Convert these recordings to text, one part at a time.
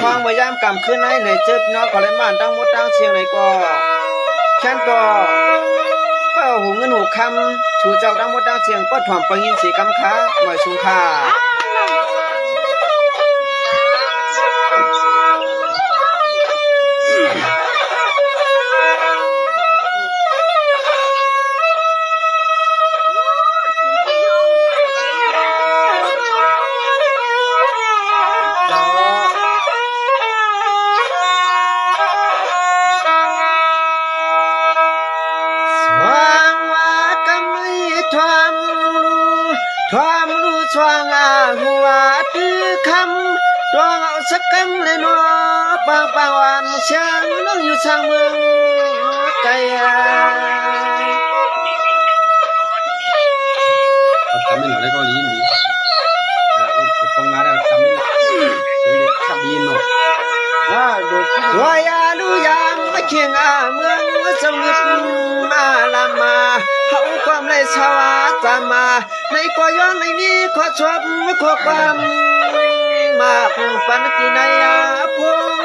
ฟังมายามกำขึ้นให้ในเจ็บน้องขอเลยม่านตั้งมดตั้งเชียงไหนก็แค่นก็หูเงินหูคำชูเจ้าตั้งมดตั้งเชียงก็ถ่อมปังยินสีกำค้าหน่อยสุงค่าความรู้ช่วงหัวตื้อคำดวงเอาสักคำเลยเนาะปางวันเชียงนั่งอยู่ช่างเมืองไกลจำไม่หน่อยได้ก็ลิ้นดีผมเปิดกล้องมาแล้วจำไม่หน่อยเสียงเด็กขับยินเนาะวายาลูยามมาเคียงเมืองสมุทรลามาเขาความไรชาวาตามมาในก็ย้อนในนี้ขอชมขอความมาปันกินในพง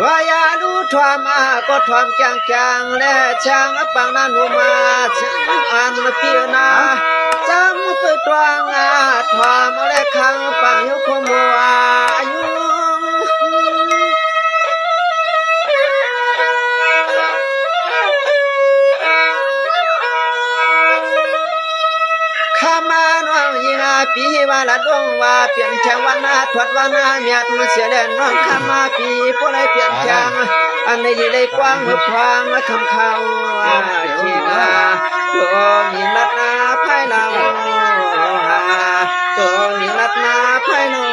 วายาลูทวามก็ทวามจางและช่างปังนานุมาช่างอันเปียนาจำเปิดตวงทวามและขังปังยุคมัวยุข้ามานวงยิงปีวาละดวงว่าเปลี่ยนแข่งวันถอดวันเมียดเสียแลนน้องข้ามาปีพวกไรเปลี่ยนแข่งอันในดีเลยกว้างเมื่อพวางคำเขาที่นาตัวมีรัตนาภายเราตัวมีรัตนาภายเรา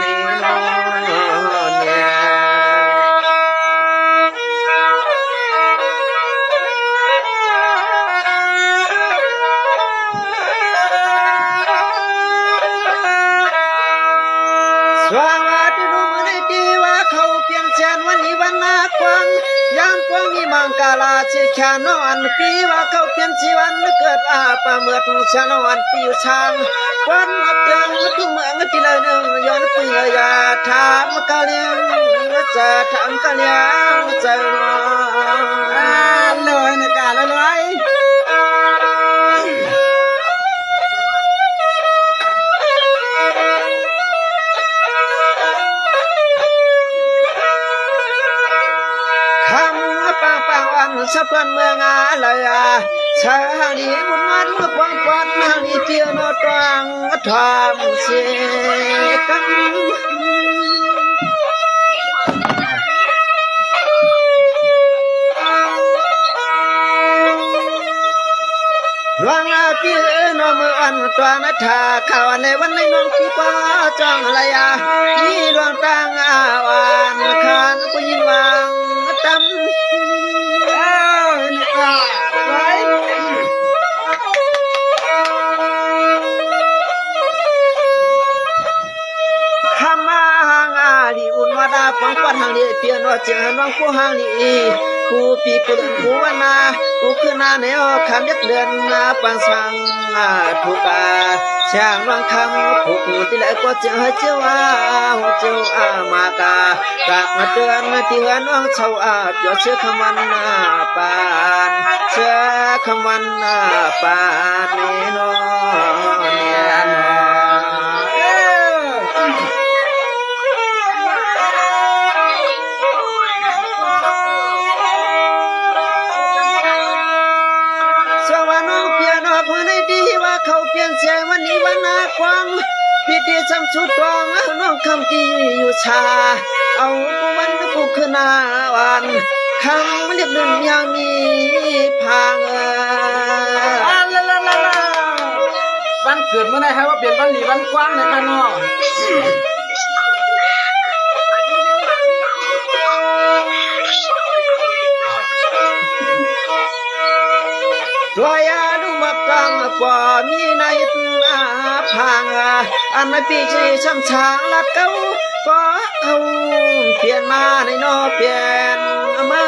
นี่น้องเนี่ยสว่างว่าที่นุ่มในปีว่าเขาเปลี่ยนแสนวันนี้วันนากว้างยามกว้างมีมังกาลาชีแค่นอนปีว่าเขาเปลี่ยนชีวันเกิดประเมิดชานอนปีอยู่ช่างวันเตือนทุกเมืองที่เลยหนึ่งย้อนปีอย่าถามกะเลียงจะถามกะเลียงจะรอเลยในการเลยปังวันสะพานเมืองอะไรชาลีบุญวันเมื่อปองปอนมาลีเปียโนตรังทำเสกันหลวงเปียโนเมื่อวันตัวนัทาข่าวในวันในน้องที่ป้าจังอะไรที่ดวงตังวันคานกุยินวางตั้มปังปันหางนี้เพียนว่าเจียงน้องผู้หางนี้ผู้ปีกุลผู้วนาผู้ขึ้นนาแนวคำยักเดือนปังสังถูกช่างน้องคำผู้ที่แล้วก็เจียงให้เจ้าเจ้ามากากะมาเตือนที่ว่าน้องชาวเปียวเชื่อคำวันปานเชื่อคำวันปานนี่น้องเนี่ยเขาเปลี่ยนเสียงวันนี้วันนาควังพิธีจำชุดตองน้องคำที่อยู่ชาเอาวันกูขึ้นนาวันคำเรียบดึงยังมีพังวันเกิดเมื่อไหร่ครับว่าเปลี่ยนวันหลีวันกว้างเลยค่ะน้องตัวยาดูมักกังกว่ามีในพังอันไม่ปีชีช้ำช้างลัดเก้าก็เอาเปลี่ยนมาในนอเปลี่ยนมา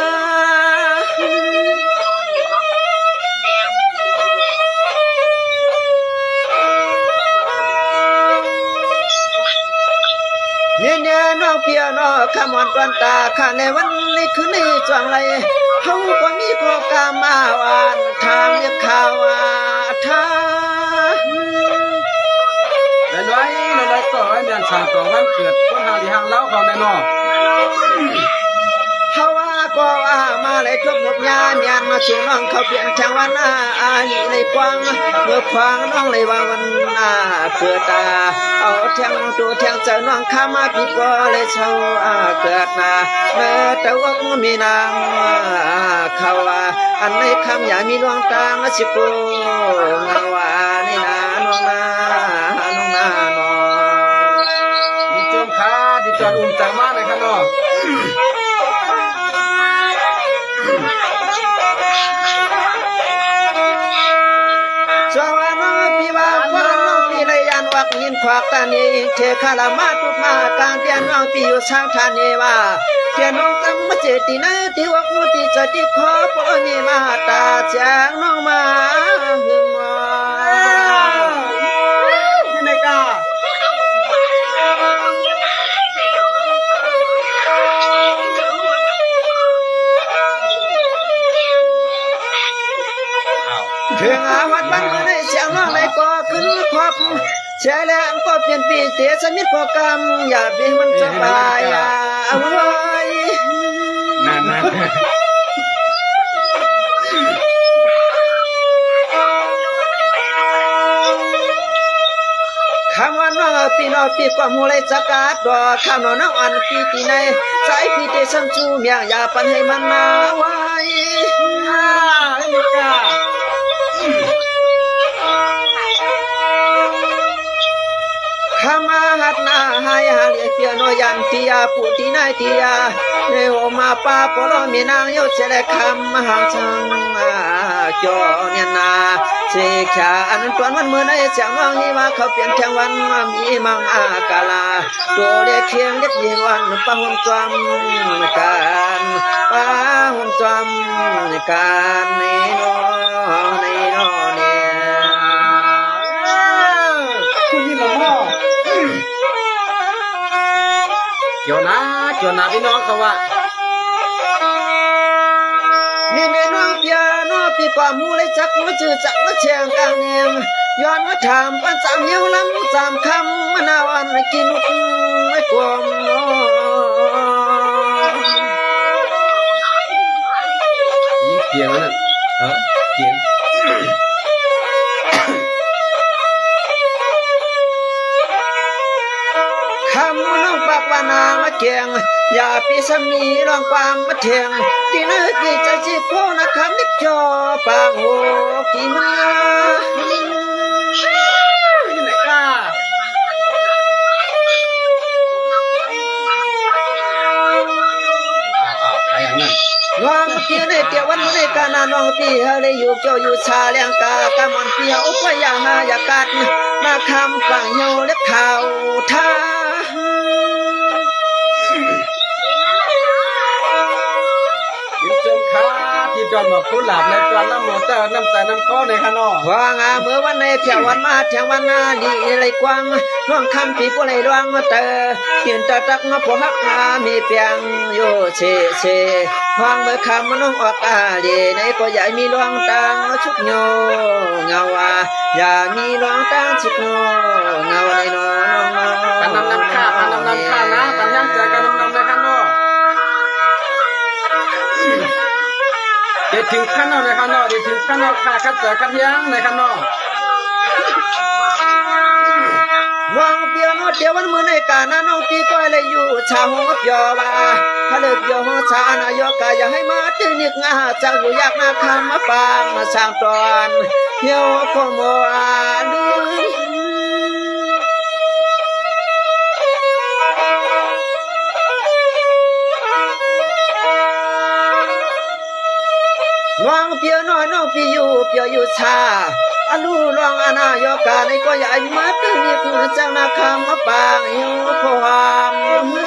ขมอนตอนตาข้าในวันนี้คืนนี้จวงไรเขาก็มีโคกามาวานทางเรียกข่าวว่าทาแล้วไว้แล้วก็ไว้เดือนสามต่อวันเกิดคนหาดีหางเล้าเขาในนอ เขาว่าก็ว่ามาเลยทุกหมกยานยานมาสู่น้องเขาเปลี่ยนทางวันอานี่ในกวางเมื่อควางน้องเลยว่าวันเพื่อตาเอาแทงตัวแทงเจอน้องข้ามาพี่ก็เลยเช่าเกิดมาเมื่อแต่ว่ามีนางเขาว่าอันในคำอย่ามีดวงตาสิโกเงาว่านี่นาน้องนาน้องนาน้องมีเจิมขาดิจอนอุ่มจังมากเลยครับน้องสวรรค์พี่ว่าฟังน้องพี่เลยยันวักยินควักตานีเทคาลามาตุมากลางเตียนน้องพี่อยู่ช่างทานเนว่าเตียนน้องตั้งมาเจตินะที่วักมุติจะที่ขอปอนีมาตาจางน้องมาหึงมาที่ไหนกาเพียงอาวัดบ้านเมื่อในเสียงน้องในก็ขึ้นครบเสียแล้วก็เปลี่ยนปีเสียสมิทก็กรรมอย่าเพียงมันสบายอย่าเอาไว้นั่นคำว่าน้องปีนอปีกว่ามูเลยจักาดดอกคำน้องอันปีที่ในสายปีเตสัมจูเมียอย่าปันให้มันมาไว้ไม่กล้าขมาหัดนาหายหาเลียเปียโนยันทิยาปุตินายทิยาเนโอมาปาปโลมีนางโยเชเลคำมหาชังจอเนียนาเสกขาอันตวนวันเมื่อในเสียงวังนี้ว่าเขาเปลี่ยนแทงวันมีมังอากาลาตัวเด็กเคียงเด็กยิงวันปะหุ่นจอมกันปะหุ่นจอมกันในโนเนี่ยคุณยิ่งหล่อเกี่ยวนะพี่น้องเขาว่านี่ในน้องเปียน้องปีกว่ามูเลยจักมาจือจักมาเชียงกลางเนียงย้อนมาถามปันสามเหี่ยวลำสามคำมะนาวอันไม่กินไม่กลมยิ่งเกี่ยวนั่นเกี่ยวคำน้องปากว่านามาเกียงอย่าปีสมีรองความมาเทียงที่นั่นกี่จะจีโคนะคำนิจจอปางโหกี่มาที่ไหนกล้าไปอย่างนั้นวางเพียในเตียวันในกานาน้องพี่เฮเลยอยู่เกี่ยวอยู่ชาเลียงกากามอนเปียอุปยาหายากัดนาคำฝั่งเหี่ยวเล็บข่าวท่ายิ่งเจิมขาที่จอนมาพูดหลับในตอนน้ำหมดแต่น้ำใจน้ำข้อในขนมวางเมื่อวันในเที่ยววันมาเที่ยววันนาดีเลยกว้างน้องคำปีผู้เลยดวงเตอเห็นตาตักมาพอหักมีเปียงโยเชควางเมื่อคำน้องออกดีในก็ใหญ่มีดวงตาชุกโยเงาอย่ามีดวงตาชุกโยเงาในน้องกันน้ำข้ากันน้ำข้านะกันยังใจกันน้ำในขนมเดี๋ยวถึงขั้นนอกในข้างนอกเดี๋ยวถึงขั้นนอกขาคัดเจอคัดยังในข้างนอกวางเปียโนเตียววันมือในกานาน้องปีก้อยเลยอยู่ชาวหัวเปียวว่าถ้าเลิกโยหัวชานายกอย่าให้มาตึงนึกงาจังอยู่ยากนาคำมาปางมาสร้างตอนเหี่ยวโคโมอาลืน้องเปียน้อยน้องปีอยู่เปียอยู่ชาอนุรองอนายกาในก็ใหญ่มาตึงนี่คือจังนาคำมาปางหิวความเมื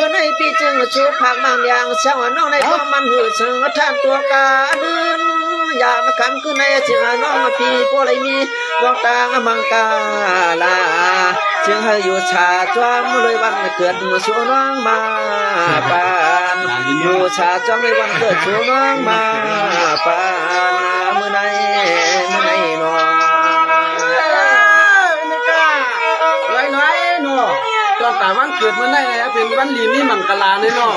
่อในปีจึงชูผักบางอย่างเช้าน้องในก็มันหือเสือท่านตัวกาดึง อย่ามาคำคือในเชื่อน้องพี่พวกไรมีดวงตามังกาลาเชื่อให้อยู่ชาจอมเลยวันเกิดมือชัวน้องมาปานอยู่ชาจอมเลยวันเกิดชัวน้องมาปานมือไหนนอ นี่ก็น้อยๆเนาะตอนแต่วันเกิดมันได้ไงเป็นวันลีนี่มังกลาเนี่ยเนาะ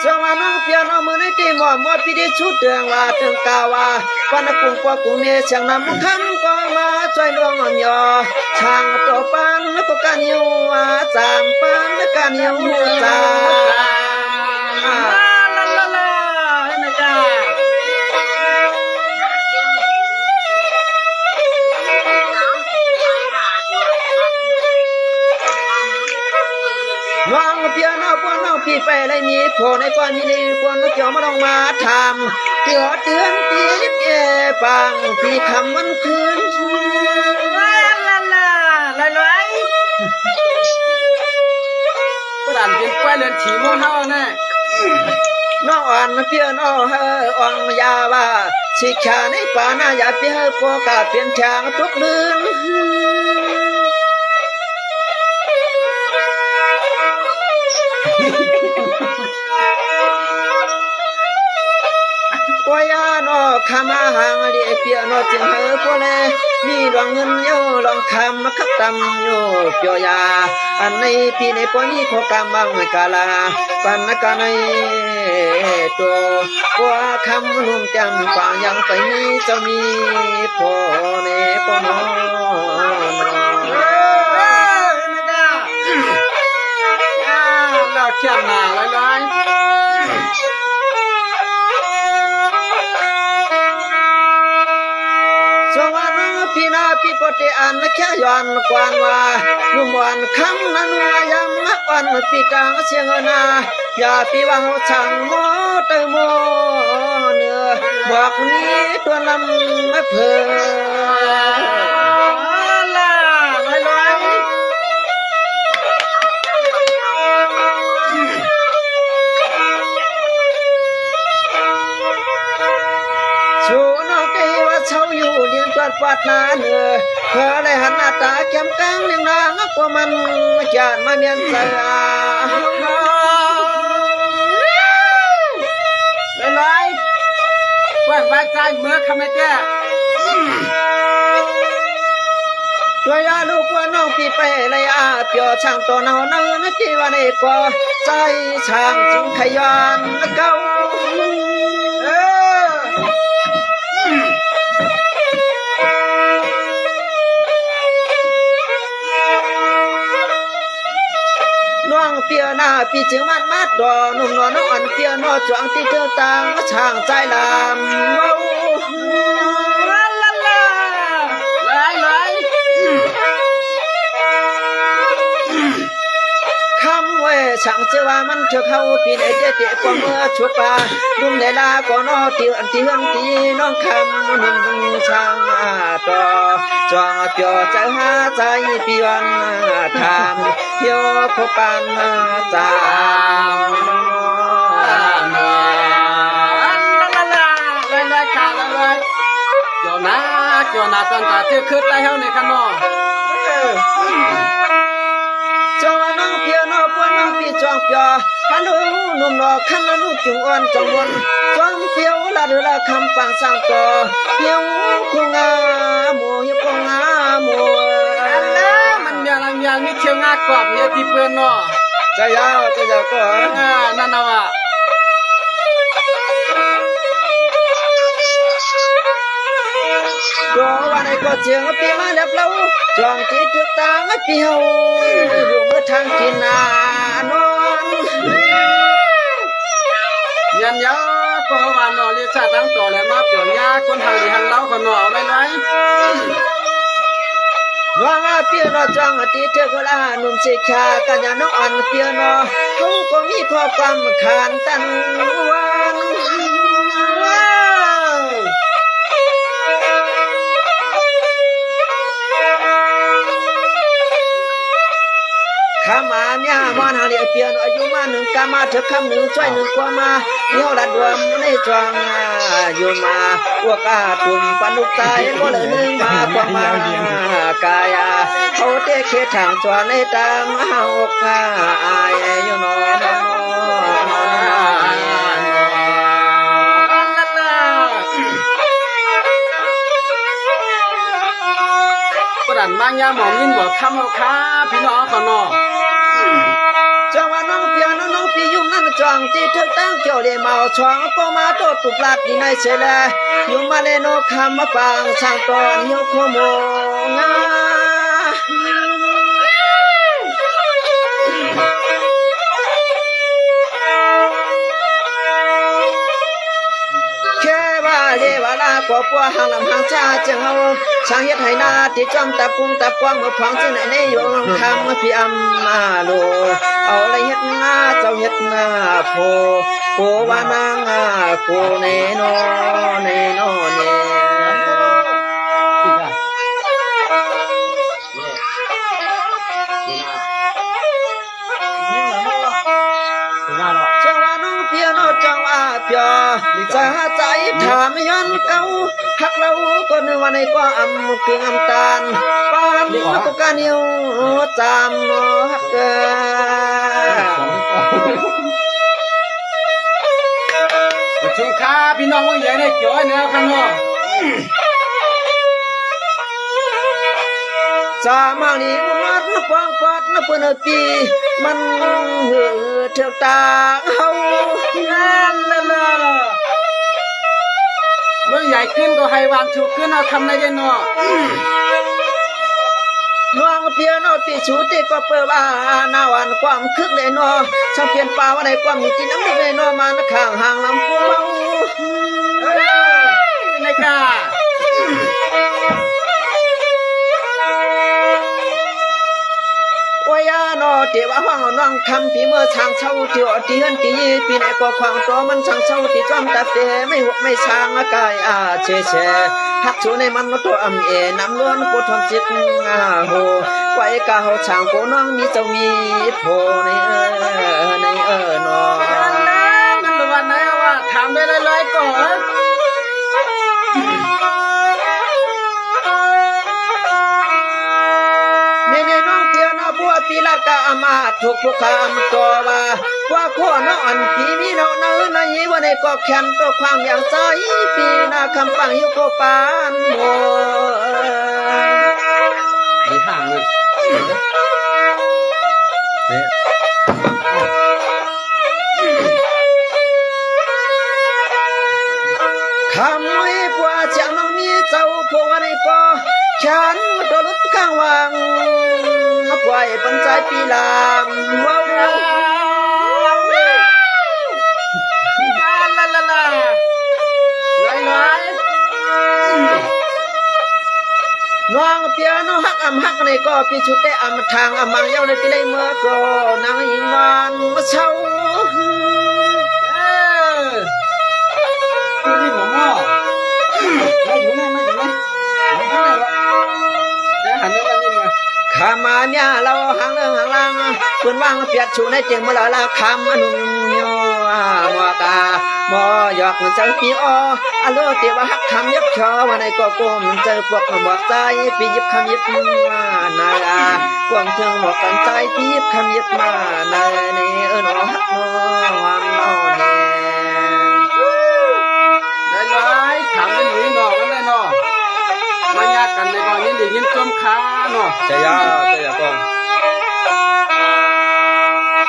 สวรรค์เพียงเอามือในที่หมอมวดพี่ได้ชุดเดืองว่าถึงกาว่าปันกุงกว่ากุงเมช่างนำคำก็มาช่วยลวงยอช่างตัวปันแล้วก็การยิวจามปันและการยิวจามน้องเพียน้องพวกน้องพี่ไปเลยมีโผล่ในก้อนมีในก้อนเกี่ยวมาลองมาทำเกี่ยวเตือนตีนิดปังพี่คำวันคืนก็ด่านเป็นกล้วยเลือนฉีม่วงเท่าแน่ น้องอ่อนเพียน้องเฮออ่องยาว่าสิขะในป่าหน้าอย่าเพียพอกาเปลี่ยนช่างทุกเดือนปอยานอขมาหางเดียเปียนอจึงเฮอพวเลมีดวงเงินโยลองคำมาคับตำโยเปียยาอันในปีในปอนี้ขอกำบังกาลาปันกาในตัวกัวคำนุ่มจำฟังยังไปนี้จะมีพอในปอนอเราเขียนหนาร้อยสวรรค์พี่นาพี่ปเตอันแค่ย้อนกวนว่านุ่มวันคำนั้นว่ายังวันพี่จางเสียงนาอย่าพี่ว่าช่างโมเตโมเนื้อบอกนี้ตัวลำเพอชูน้องเกว่าเช้าอยู่เลี้ยงตัวปัดนาเนื้อเธอเลยหันหน้าตาเข้มกังเลี้ยงนางกว่ามันจานมาเมียนใส่ร้อยกล้วยไว้ใจเมื่อคำไม่แก้ ตัวยาลูกว่าน้องพี่ไปเลยเปียวช่างตัวเนานั่งนักที่ว่าในกว่าใจช่างจึงขยันเก่าน้องเปียหน้าพี่จึงมันมัดดอนุ่มนวลน้องอ่อนเปียนอจวงที่เจ้าตางช่างใจลำเว้าคำเวช่างเจว่ามันเถอะเขาพี่ในเจ๊เจ๊กว่าเมื่อชุกปานุ่มในลาก็นอเตียนที่เฮือนตีน้องคำนุ่มช่างต่อจวงเปียวใจหาใจปีวันทำเที่ยวพบปันจามเกี่ยวนาตอนตาเที่ยวคืดใต้เฮาในขนมจงน้องเพียนอปวนน้องพี่จองเปียฮันดูนุ่มนอคันละนุ่จุงอ่อนจงวนจองเปียวละเดือละคำปังสังกอเปียวคงอาโมยคงอาโมมันมีอะไรมีเที่ยวงากรอบเนี่ยที่เพื่อนเนาะจะยาวก็นั่นน่ะว่ะตัววันไอ้ก็เจียงปีมาเล็บเล่าจองจีจุดตาไม่เปียวอยู่เมื่อทางกินนานอนยันยาก็วานอเรียกชาตั้งต่อแล้วมาเปลี่ยนยาคนทางดีทางเล้าคนหน่อไม่ไรน้องเปียนอจองตีเทกลานุ่มเสียชากันยาน้องอ่อนเปียนอเขาก็มีข้อความขานตันวันขมา เนี่ยมาหาเรียเปียนอายุมาหนึ่งกามาเถอะคำหนึ่งช่วยหนึ่งกว่ามาเหี่ยวละดวงในจวงอยู่มาพวกอาตุ่มปันลูกตายก็เลยนึงมาพวกมากายเขาเตะเขตทางจวนในตังหอกอายอยู่นอนประดันมางยาหมองยินบอกคำเอาค้าพี่น้องขอนอจังว่าน้องเปียน้องปียุ่งนั่นจองที่เธอตั้งเกี่ยวเลยเมาช่องก็มาโตตุกลาดที่ในเชลอยู่มาเลโนคำมาปางช่างตอนหิวโคโมงาเดวลาก็ปัวหางลำหางชาเจ้าช่างเฮ็ดให้นาที่จอมตับกุ้งตับกวางเมื่อพองที่ไหนในโยงคำพี่อำมาโลเอาอะไรเฮ็ดนาเจ้าเฮ็ดนาโพโกวานางโกเนโนเนโนเนจังว่าน้องเปียโนจังว่าเปียจะใจถามย้อนเก่าหักเราก็นึกว่าในก็อำคืออำตาลปานก็กานิ้วจามฮักชุมค้าพี่น้องว่าใหญ่ในจ่อยเนี่ยครับน้องจามาลีมัดฟองฟัดนเปิ้นปีมันเถิกตาเฮานั่นล่ะเมื่อใหญ่ขึ้นก็ให้วางถูกขึ้นเอาทำได้เนาะน้องเพียนปีชูติก็เปิดว่าหน้าวันความคึกเลยเนาะช่างเปลี่ยนป่าว่าในความมีจิตน้ำเลยเนาะมาข้างห่างลำพูเมาในกาว่ายานอเดี๋ยวห้องน้องคำพี่เมื่อช่างเช่าเดี๋ยวตีเฮินตีปีไหนก็ความตัวมันช่างเช่าตีจ้อมตาเฟไม่หกไม่ช่างกายเชเชหักชูในมันตัวอำน้ำล้วนกูทำจิตโหไว้กาเฮาช่างกูน้องมีเจ้ามีโพในนอมันวันไหนว่าถามได้หลายๆก่อนบัวปีละกามาทุกคำตัวว่าข้อนอนปีมีเนาะในวันในก็แขนตัวความอย่างใจปีนาคำฟังยุโกปานโมมีทางเลยคำไม่กว่าจังน้องมีเจ้าพวกในก็ฉันตัวลุกข้างวังปล่อยปัญใจปีลามว้าวน้องเปียโนฮักฮักในก็ปีชุดได้ทางมังเย้าในปีเลยเมื่อก็นางยิงนอนมาเช่าคือนี่หมอไม่อยู่นี่ไม่อยู่นี่หันเรื่องนี้มาขามาเนี่ยเราหางเรื่องหางล่างปืนว่างเปียดชูในเจียงมาละคำอนุนโยมัวกาหมอหยอกเจอปีอ้อโลเตียวหักคำยับชอวันในก็ก้มเจอพวกหมอกใจปียิบคำยิบมานายกวางเทิงหมอกกันใจปียิบคำยิบมานายนี่นอหักนอวันนอเนี่ยได้ถามเป็นหนุ่ยนอกันเลยนอมายากกันในก่อนนี้ได้ยินจมขาเนาะจะยาก่อน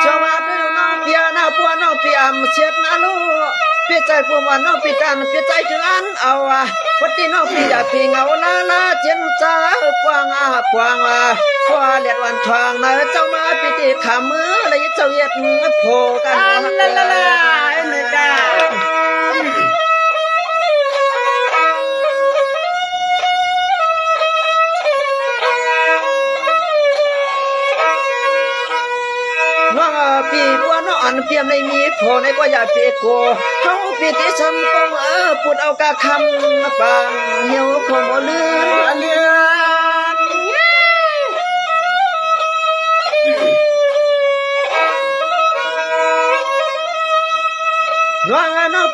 ชาวบ้านน้องเปียน้าปัวน้องเปียมเช็ดนาลูเปียใจพวกวันน้องปีตันเปียใจถึงอันเอาวัดที่น้องปีอยากปีเงาลาเจ็นจ้ากวางกวางกว่าเลียดวันทองนะเจ้ามาปีติขามือเลยเจ้าเย็ดโผกันในกาปีบัวน้องอันเปียมในมีโผในก็อย่าเปียโกเขาปีติชมก็พูดเอากะคำปังเหี่ยวคงบ่ลืม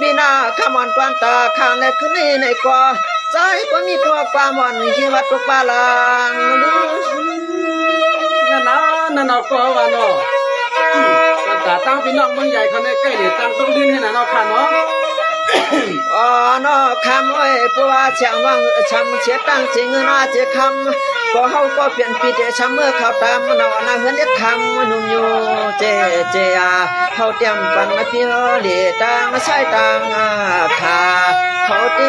ปีหน้าขมอนตวนตาข้างแลขึ้นในกว่าใจก็มีข้อความอ่อนที่วัดตุกปาลางนั่นน่ะก็ว่าเนาะตาตั้งพี่น้องเมืองใหญ่เขาในใกล้เนี่ยตั้งต้องดินให้น่ะเนาะค่ะเนาะอ๋อนอคำไว้ปัวเชียงวังช้ำเชียตั้งจริงน่าเจคำก็เฮาก็เปลี่ยนปีเดช้ำเมื่อเข้าตามเนาะนะเฮือนเด็ดคำนุ่มอยู่เจเฮาเตรียมปันมาพี่เหลีตังใช้ตังขาเขาเต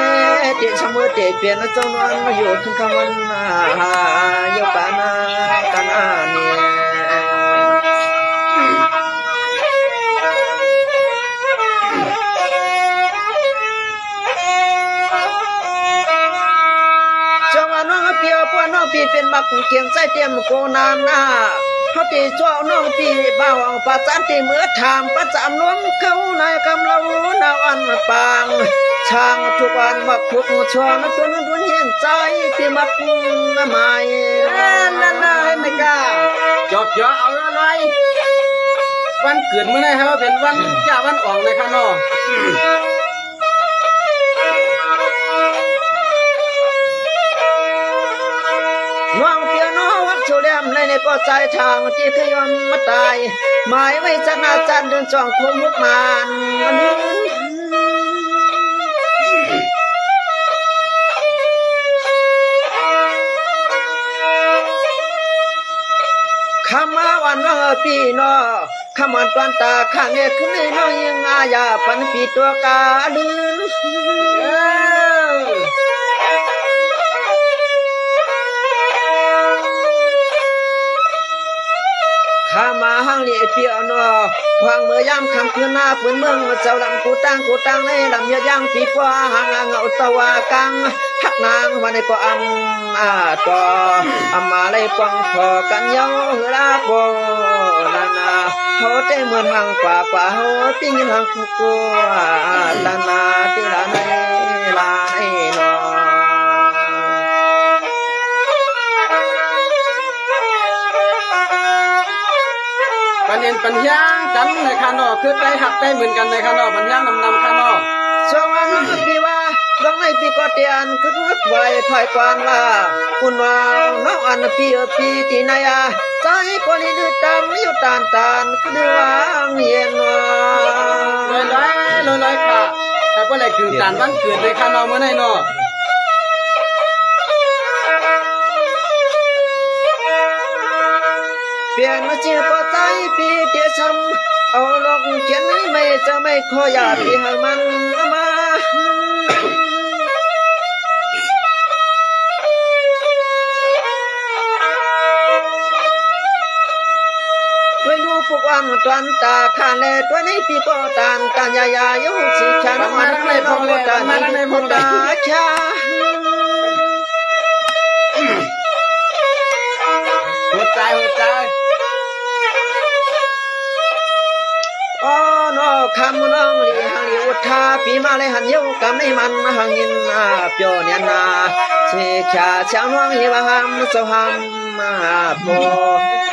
ช้ำเมื่อเตเปลี่ยนจำนวนมาอยู่ขึ้นคำวันอยู่ปานากันเนี่ยเปียวพวกน้องพี่เป็นบักเกียงใจเตรียมโกนามหน้าเขาตีจ้วน้องพี่บ่าวประจันตีเมื่อถามประจำล้วนเขาในกำลังนาวอันปางช่างทุกวันบักทุกชวนตัวนั้นตัวเห็นใจพี่บักหมายนั่นไม่กล้าจอกจ่อเอาอะไรวันเกิดเมื่อไหร่ครับเป็นวันจ่าวันออกเลยค่ะเนาะน้องเปียโนวัดโชเลียมในก็ใจทางที่เคยยอมมาตายหมายไว้จันอาจารย์เดินจ่องคุมมุกมานคำมาวันว่าพี่น้อคำวันตอนตาข้างเนี่ยขึ้นในน้องยังอาญาปันปีตัวกาลืนข้ามาห้างเลี้ยเปียนอพางเมื่อยามคำคืนหน้าปืนเมืองเจ้าลำกูตั้งในลำยะย่างปีกว่าหางเงาตะวากังฮักนางวันในก็ต่อมาเลยปองพอกันเยาลาโบนานาเขาได้เหมือนหางกว่าเขาติ้งหางกูกลานาที่ลาในลาในนอปันเอ็นปัญญากันในคานอคือใจหักใจเหมือนกันในคานอปัญญานำคานอช่วงวันพี่ว่าลองในพี่ก็เตียนคือวัดไว้ถอยกวนว่าคุณว่าน้องอันพี่ที่ไหนใจก็นี่ดื้อตามอยู่ตานคือดื้อวางเย็นว่าลอยค่ะแต่ก็เลยถึงตานวันเกิดในคานอเมื่อไหร่เนาะเปลี่ยนมาเจียปใจพี่เดียช้ำเอาลงเขียนไม่จะไม่ขออยากที่ให้มันมาด้วยลูกพวกวันตอนตาข้างแลตัวนี้พี่ก็ตานยายายุสิฉันมันไม่พอตานไม่พอตาชาหัวใจอ๋อนอคำน้องลีหังลีอุทาปีมาเลยหันเยากับในมันหังยินเปียวเนียนาเชขาเช้าน้องเยวหัมเจ้าหัมโพ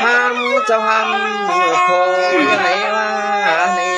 หัมเจ้าหัมโพยังไงวะ